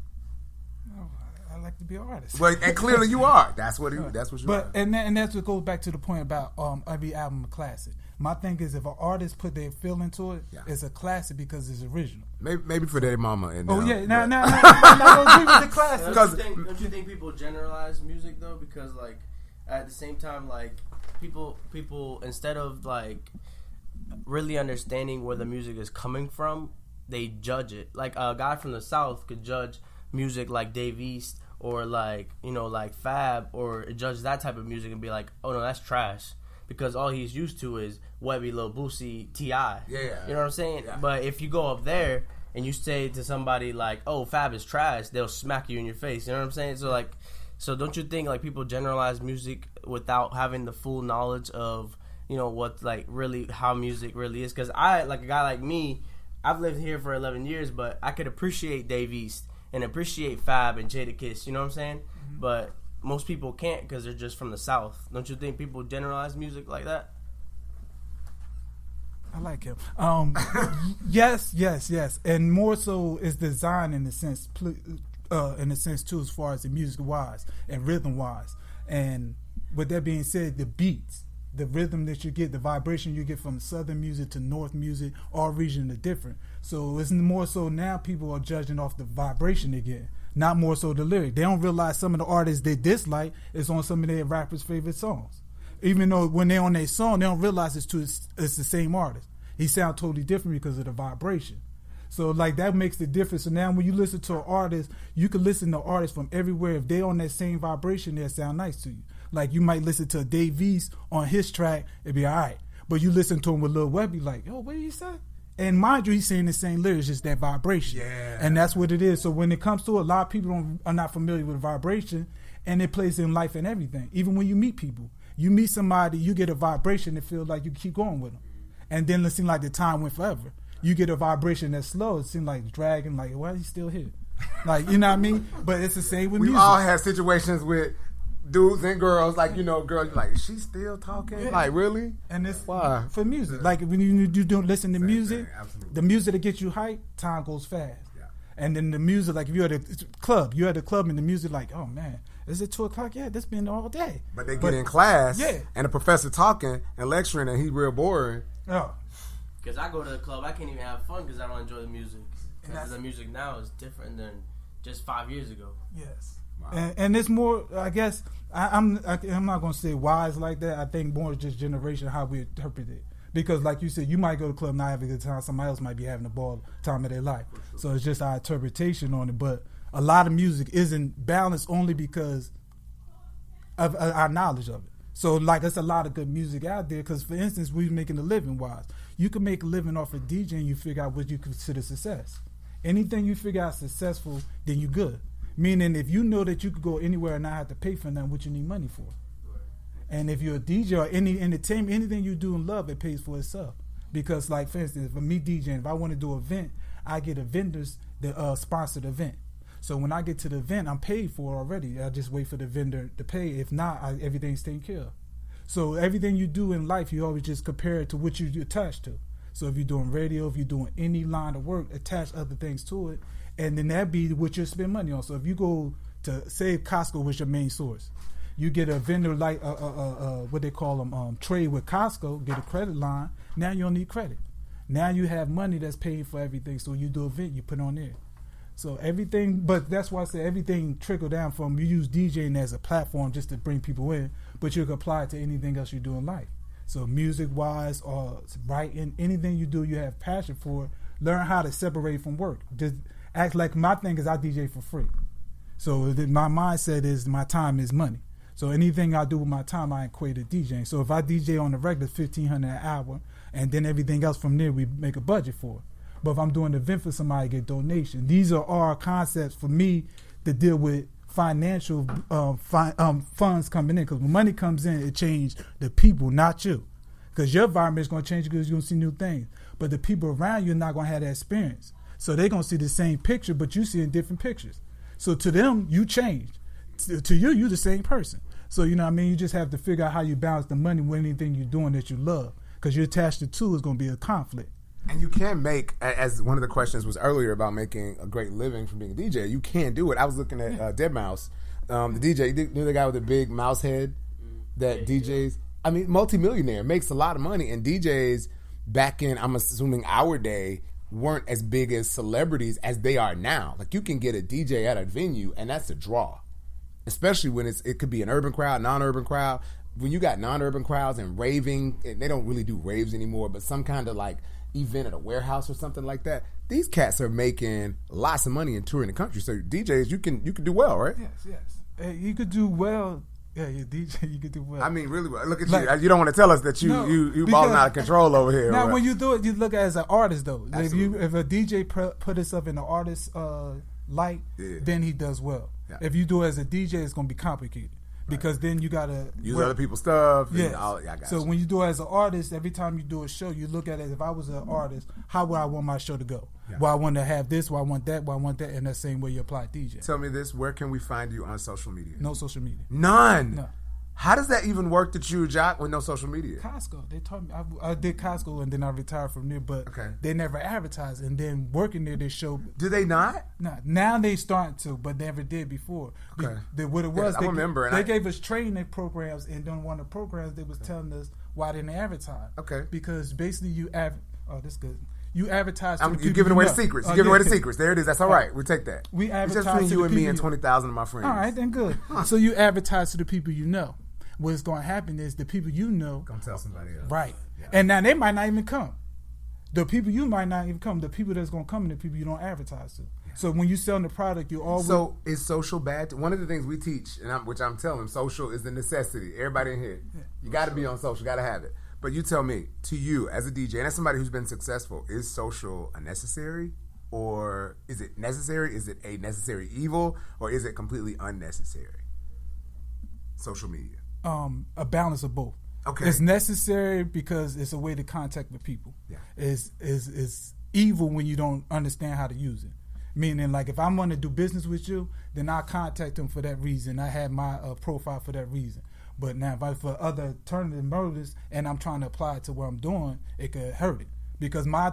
Oh, I like to be an artist. Well, and clearly you are. That's what you are. And that's what goes back to the point about every album a classic. My thing is, if an artist put their feel into it, it's a classic because it's original. Maybe for Daddy Mama. And no, don't agree with the classic. Don't you think people generalize music though? Because like at the same time, like people instead of like really understanding where the music is coming from, they judge it. Like a guy from the South could judge music like Dave East or like like Fab or judge that type of music and be like, oh no, that's trash. Because all he's used to is Webby, Lil Boosie, T.I. Yeah. You know what I'm saying? Yeah. But if you go up there and you say to somebody like, oh, Fab is trash, they'll smack you in your face. You know what I'm saying? So don't you think like people generalize music without having the full knowledge of, what like really how music really is? Because I, like a guy like me, I've lived here for 11 years, but I could appreciate Dave East and appreciate Fab and Jadakiss, you know what I'm saying? Mm-hmm. But most people can't because they're just from the South. Don't you think people generalize music like that? I like him. Yes, and more so is design in the sense too, as far as the music wise and rhythm wise. And with that being said, the beats, the rhythm that you get, the vibration you get from Southern music to North music, all regions are different. So it's more so now people are judging off the vibration they get, not more so the lyric. They don't realize some of the artists they dislike is on some of their rappers' favorite songs. Even though when they're on their song, they don't realize it's the same artist. He sounds totally different because of the vibration. So like that makes the difference. So now when you listen to an artist, you can listen to artists from everywhere. If they on that same vibration, they'll sound nice to you. Like you might listen to Dave East on his track, it'd be all right. But you listen to him with Lil Webby, like, yo, what did he say? And mind you, he's saying the same lyrics, just that vibration. Yeah. And that's what it is. So when it comes to it, a lot of people are not familiar with vibration, and it plays in life and everything. Even when you meet people. You meet somebody, you get a vibration that feels like you keep going with them. And then it seems like the time went forever. You get a vibration that's slow. It seems like dragging, like, why is he still here? Like, you know what I mean? But it's the same with music. We all have situations with dudes and girls, like, you know, girls, like, she's still talking? Yeah. Like, really? And it's why? For music. Like, when you don't listen to music, the music that gets you hyped, time goes fast. Yeah. And then the music, like, if you're at a club, and the music, like, oh, man, is it 2 o'clock? Yeah, this been all day. But they get in class, and the professor talking and lecturing, and he's real boring. Oh. Because I go to the club, I can't even have fun because I don't enjoy the music. Because the music now is different than just 5 years ago. Yes. Wow. And it's more, I guess, I'm not going to say wise like that. I think more just generation, how we interpret it. Because like you said, you might go to the club and not have a good time. Somebody else might be having a ball time of their life. Sure. So it's just our interpretation on it. But a lot of music isn't balanced only because of our knowledge of it. So, like, there's a lot of good music out there because, for instance, we're making a living wise. You can make a living off of DJing, you figure out what you consider success. Anything you figure out successful, then you good. Meaning, if you know that you could go anywhere and not have to pay for nothing, what you need money for. And if you're a DJ or any entertainment, anything you do in love, it pays for itself. Because, like, for instance, for me DJing, if I want to do an event, I get a vendors that sponsor the event. So when I get to the event, I'm paid for it already. I just wait for the vendor to pay. If not, everything's taken care of. So everything you do in life, you always just compare it to what you attach to. So if you're doing radio, if you're doing any line of work, attach other things to it, and then that be what you spend money on. So if you go to, say Costco was your main source, you get a vendor like what they call them, trade with Costco, get a credit line. Now you don't need credit. Now you have money that's paid for everything. So you do an event, you put on there. So everything, but that's why I say everything trickle down from, you use DJing as a platform just to bring people in, but you can apply it to anything else you do in life. So music-wise or writing, anything you do, you have passion for, learn how to separate from work. Just act like, my thing is I DJ for free. So my mindset is my time is money. So anything I do with my time, I equate to DJing. So if I DJ on the regular, $1,500 an hour, and then everything else from there, we make a budget for it. But if I'm doing an event for somebody, get donation. These are all concepts for me to deal with financial funds coming in. Because when money comes in, it changes the people, not you. Because your environment is going to change because you're going to see new things. But the people around you are not going to have that experience. So they're going to see the same picture, but you see in different pictures. So to them, you changed. To you, you're the same person. So, you know what I mean? You just have to figure out how you balance the money with anything you're doing that you love. Because you're attached to two is going to be a conflict. And you can make, as one of the questions was earlier about making a great living from being a DJ, you can do it. I was looking at Dead Mouse, the DJ, you know the guy with the big mouse head that DJs, I mean, multimillionaire, makes a lot of money. And DJs back in, I'm assuming our day, weren't as big as celebrities as they are now. Like, you can get a DJ at a venue, and that's a draw. Especially when it could be an urban crowd, non-urban crowd. When you got non-urban crowds and raving, and they don't really do raves anymore, but some kind of like event at a warehouse or something like that, these cats are making lots of money and touring the country. So DJs, you can do well, right? Yes. You could do well. Yeah, you DJ, you could do well. I mean, really well. Look at you. You don't want to tell us that you balling out of control over here. Now, right? When you do it, you look at it as an artist, though. If a DJ put himself in the artist light, then he does well. Yeah. If you do it as a DJ, it's going to be complicated. because then you gotta use other people's stuff. Yes. I got So you. when you do it as an artist, every time you do a show, you look at it. If I was an artist, how would I want my show to go? Yeah. Well, I want to have this. Well, I want that. Well, I want that. And that same way you apply DJ. Tell me this: where can we find you on social media? No social media. None. No. How does that even work that you, Jock, with no social media? Costco. They told me I did Costco and then I retired from there, but Okay. they never advertised. And then working there, they showed. Do they not? Nah, now they starting to, but never did before. Okay. What it was, I remember. They gave us training programs, and then one of the programs they was telling us why didn't they advertise? Okay. Because basically oh, that's good. You advertise. To the You're people giving away know. the secrets. Oh, You're giving away the yeah. secrets. There it is. That's all right. We'll take that. We It's advertise just between to you the and me people and 20,000 of my friends. All right, then good. So you advertise to the people you know. What's going to happen is the people you know. Gonna tell somebody else. Right. Yeah. And now they might not even come. The people you might not even come. The people that's going to come are the people you don't advertise to. Yeah. So when you selling the product, you always. So is social bad? One of the things we teach, which I'm telling them, social is the necessity. Everybody in here, you got to be on social, got to have it. But you tell me, to you as a DJ and as somebody who's been successful, is social a necessary? Or is it necessary? Is it a necessary evil? Or is it completely unnecessary? Social media. A balance of both. Okay. It's necessary because it's a way to contact with people. Yeah. It's evil when you don't understand how to use it. Meaning, like, if I'm going to do business with you, then I contact them for that reason. I have my profile for that reason. But now, if I for other alternative motives and I'm trying to apply it to what I'm doing, it could hurt it. Because my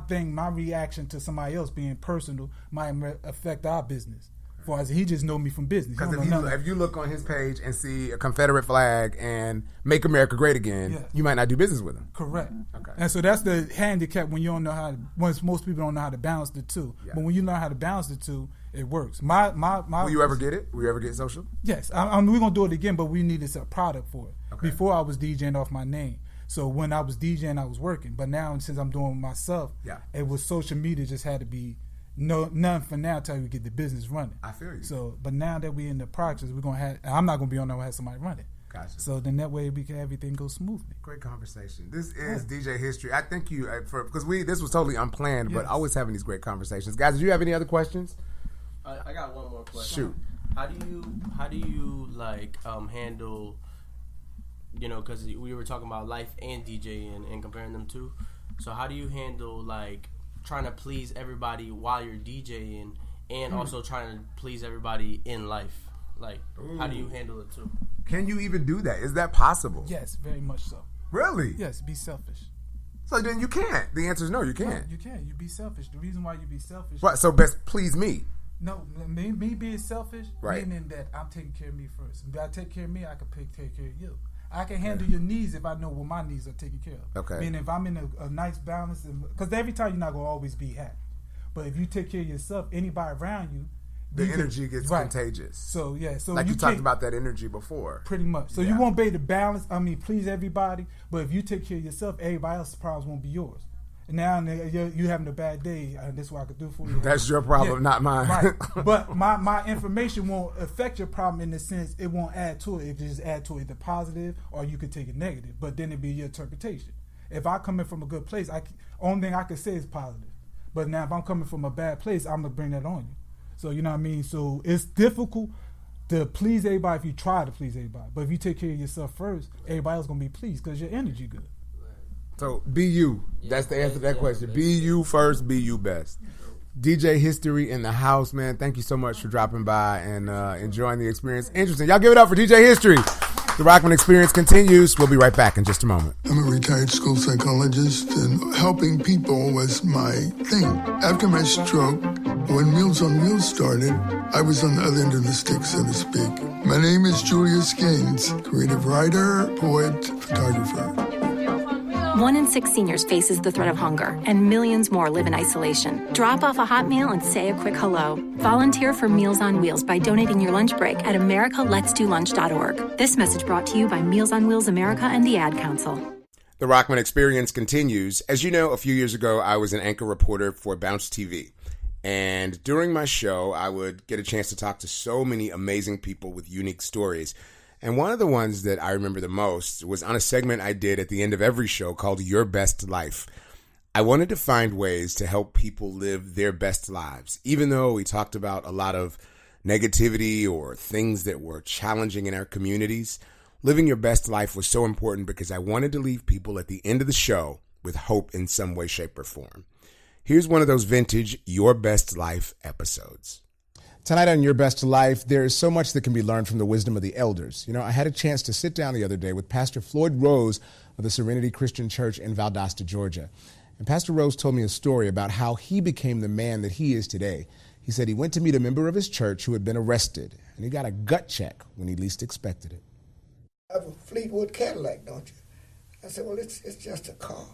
reaction to somebody else being personal might affect our business. For as he just know me from business. Because if you look on his page and see a Confederate flag and "Make America Great Again," you might not do business with him. Correct. Okay. And so that's the handicap when you don't know how. Once most people don't know how to balance the two, but when you know how to balance the two, it works. My. Will you ever get it? Will you ever get social? Yes, we're gonna do it again, but we needed a product for it. Okay. Before I was DJing off my name. So when I was DJing, I was working. But now since I'm doing it myself, it was social media just had to be. None for now until we get the business running. I feel you. So, but now that we're in the process, we're gonna have. I'm not gonna be on there. We'll have somebody run it. Gotcha. So then that way we can everything go smoothly. Great conversation. This is DJ History. I thank you because this was totally unplanned, but always having these great conversations. Guys, do you have any other questions? I got one more question. Shoot. How do you like handle? Because we were talking about life and DJing and comparing them two. So how do you handle like trying to please everybody while you're DJing and also trying to please everybody in life? Like, how do you handle it too? Can you even do that? Is that possible? Yes, very much so. Really? Yes, be selfish. So then you can't. The answer is no, you can't. No, you can't. You be selfish. The reason why you be selfish. Right, so best please me. No, me being selfish, right. Meaning that I'm taking care of me first. If I take care of me, I can take care of you. I can handle your needs if I know what my needs are taken care of. Okay. Meaning if I'm in a nice balance, because every time you're not going to always be happy. But if you take care of yourself, anybody around you, the energy gets contagious. So, yeah. So like you talked about that energy before. Pretty much. So you won't be able to balance, please everybody. But if you take care of yourself, everybody else's problems won't be yours. And now you having a bad day, this is what I could do for you. That's your problem, not mine. Right. But my information won't affect your problem in the sense it won't add to it. It just add to it the positive, or you could take it negative. But then it'd be your interpretation. If I come in from a good place, only thing I can say is positive. But now if I'm coming from a bad place, I'm gonna bring that on you. So you know what I mean. So it's difficult to please everybody if you try to please everybody. But if you take care of yourself first, everybody else gonna be pleased because your energy good. So be you. That's the answer to that question. Be you first. Be you best. DJ History in the house, man. Thank you so much for dropping by and enjoying the experience. Interesting. Y'all give it up for DJ History. The Rahman Experience continues. We'll be right back in just a moment. I'm a retired school psychologist, and helping people was my thing. After my stroke, when Meals on Wheels started, I was on the other end of the stick, so to speak. My name is Julius Gaines, creative writer, poet, photographer. 1 in 6 seniors faces the threat of hunger, and millions more live in isolation. Drop off a hot meal and say a quick hello. Volunteer for Meals on Wheels by donating your lunch break at americaletsdolunch.org. This message brought to you by Meals on Wheels America and the Ad Council. The Rahman Experience continues. As you know, a few years ago, I was an anchor reporter for Bounce TV. And during my show, I would get a chance to talk to so many amazing people with unique stories. And one of the ones that I remember the most was on a segment I did at the end of every show called Your Best Life. I wanted to find ways to help people live their best lives. Even though we talked about a lot of negativity or things that were challenging in our communities, living your best life was so important because I wanted to leave people at the end of the show with hope in some way, shape, or form. Here's one of those vintage Your Best Life episodes. Tonight on Your Best Life, there is so much that can be learned from the wisdom of the elders. I had a chance to sit down the other day with Pastor Floyd Rose of the Serenity Christian Church in Valdosta, Georgia. And Pastor Rose told me a story about how he became the man that he is today. He said he went to meet a member of his church who had been arrested, and he got a gut check when he least expected it. I have a Fleetwood Cadillac, don't you? I said, well, it's just a car.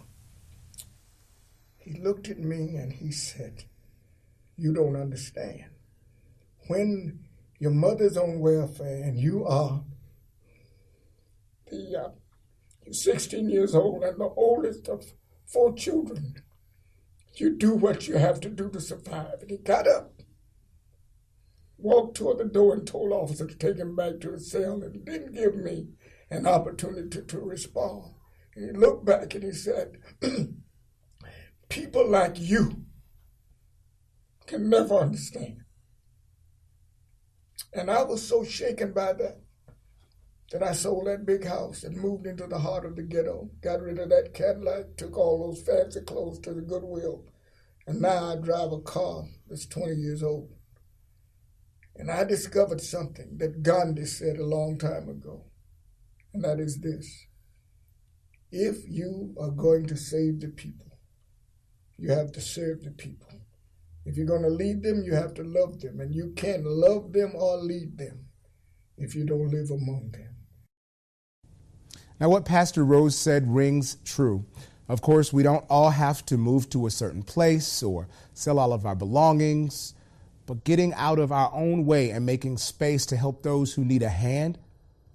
He looked at me and he said, you don't understand. When your mother's on welfare and you are you're 16 years old and the oldest of 4 children, you do what you have to do to survive. And he got up, walked toward the door and told officers to take him back to his cell and didn't give me an opportunity to respond. And he looked back and he said, people like you can never understand. And I was so shaken by that I sold that big house and moved into the heart of the ghetto, got rid of that Cadillac, took all those fancy clothes to the Goodwill, and now I drive a car that's 20 years old. And I discovered something that Gandhi said a long time ago, and that is this. If you are going to save the people, you have to serve the people. If you're going to lead them, you have to love them. And you can't love them or lead them if you don't live among them. Now, what Pastor Rose said rings true. Of course, we don't all have to move to a certain place or sell all of our belongings, but getting out of our own way and making space to help those who need a hand,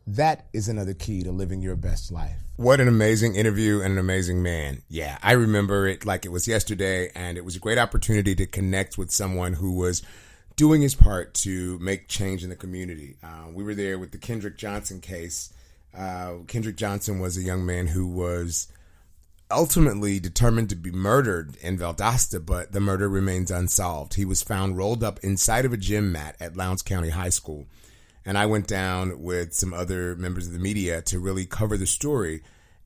that is another key to living your best life. What an amazing interview and an amazing man. Yeah, I remember it like it was yesterday, and it was a great opportunity to connect with someone who was doing his part to make change in the community. We were there with the Kendrick Johnson case. Kendrick Johnson was a young man who was ultimately determined to be murdered in Valdosta, but the murder remains unsolved. He was found rolled up inside of a gym mat at Lowndes County High School. And I went down with some other members of the media to really cover the story.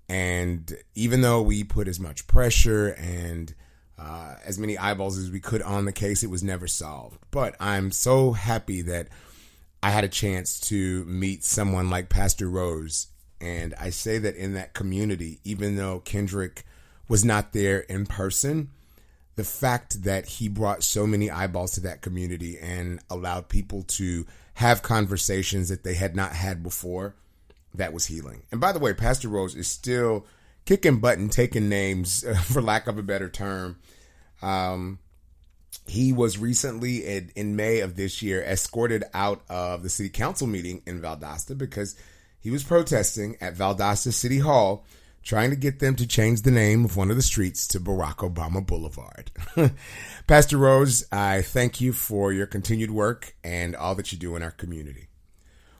And even though we put as much pressure and as many eyeballs as we could on the case, it was never solved. But I'm so happy that I had a chance to meet someone like Pastor Rose. And I say that in that community, even though Kendrick was not there in person, the fact that he brought so many eyeballs to that community and allowed people to have conversations that they had not had before, that was healing. And by the way, Pastor Rose is still kicking butt and taking names, for lack of a better term. He was recently, in May of this year, escorted out of the city council meeting in Valdosta because he was protesting at Valdosta City Hall, trying to get them to change the name of one of the streets to Barack Obama Boulevard. Pastor Rose, I thank you for your continued work and all that you do in our community.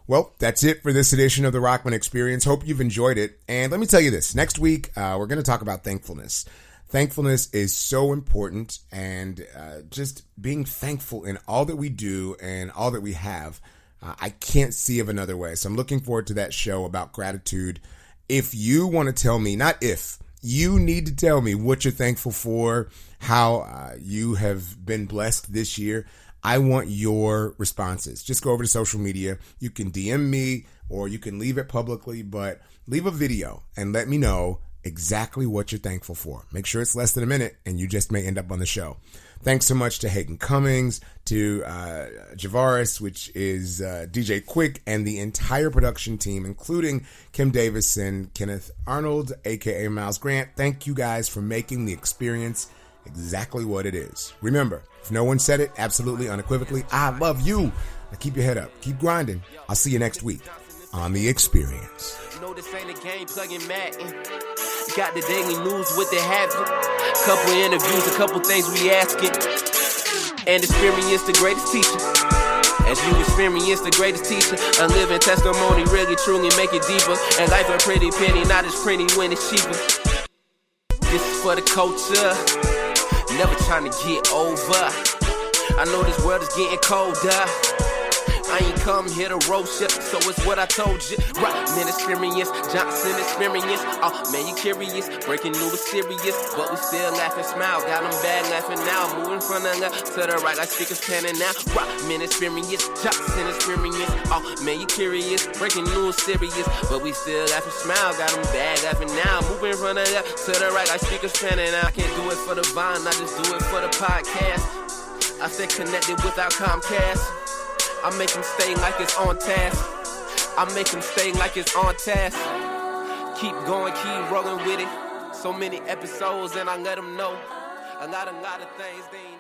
Well, that's it for this edition of the Rahman Experience. Hope you've enjoyed it. And let me tell you this. Next week, we're going to talk about thankfulness. Thankfulness is so important, and just being thankful in all that we do and all that we have, I can't see of another way. So I'm looking forward to that show about gratitude. If you want to tell me, not if, you need to tell me what you're thankful for, how you have been blessed this year. I want your responses. Just go over to social media. You can DM me or you can leave it publicly, but leave a video and let me know exactly what you're thankful for. Make sure it's less than a minute and you just may end up on the show. Thanks so much to Hayden Cummings, to Javaris, which is DJ Quick, and the entire production team, including Kim Davis and Kenneth Arnold, a.k.a. Miles Grant. Thank you guys for making the experience exactly what it is. Remember, if no one said it absolutely unequivocally, I love you. Now keep your head up. Keep grinding. I'll see you next week on The Experience. No, this ain't a game, plugging Madden. Got the daily news with the habit. Couple interviews, a couple things we asking. And experience the greatest teacher. As you experience the greatest teacher, a living testimony, really truly make it deeper. And life a pretty penny, not as pretty when it's cheaper. This is for the culture, never trying to get over. I know this world is getting colder. I ain't come here to roast ya, so it's what I told you. Rahman Experience, Johnson Experience. Oh man, you curious? Breaking news is serious, but we still laughing, smile. Got them bad laughing now. Moving from the left to the right like speakers panning now. Rahman Experience, Johnson Experience. Oh man, you curious? Breaking news serious, but we still laughing, smile. Got them bad laughing now. Moving from the left to the right like speakers panning out. I can't do it for the vine, I just do it for the podcast. I stay connected without Comcast. I make them stay like it's on task. I make them stay like it's on task. Keep going, keep rolling with it. So many episodes and I let them know. A lot of things they ain't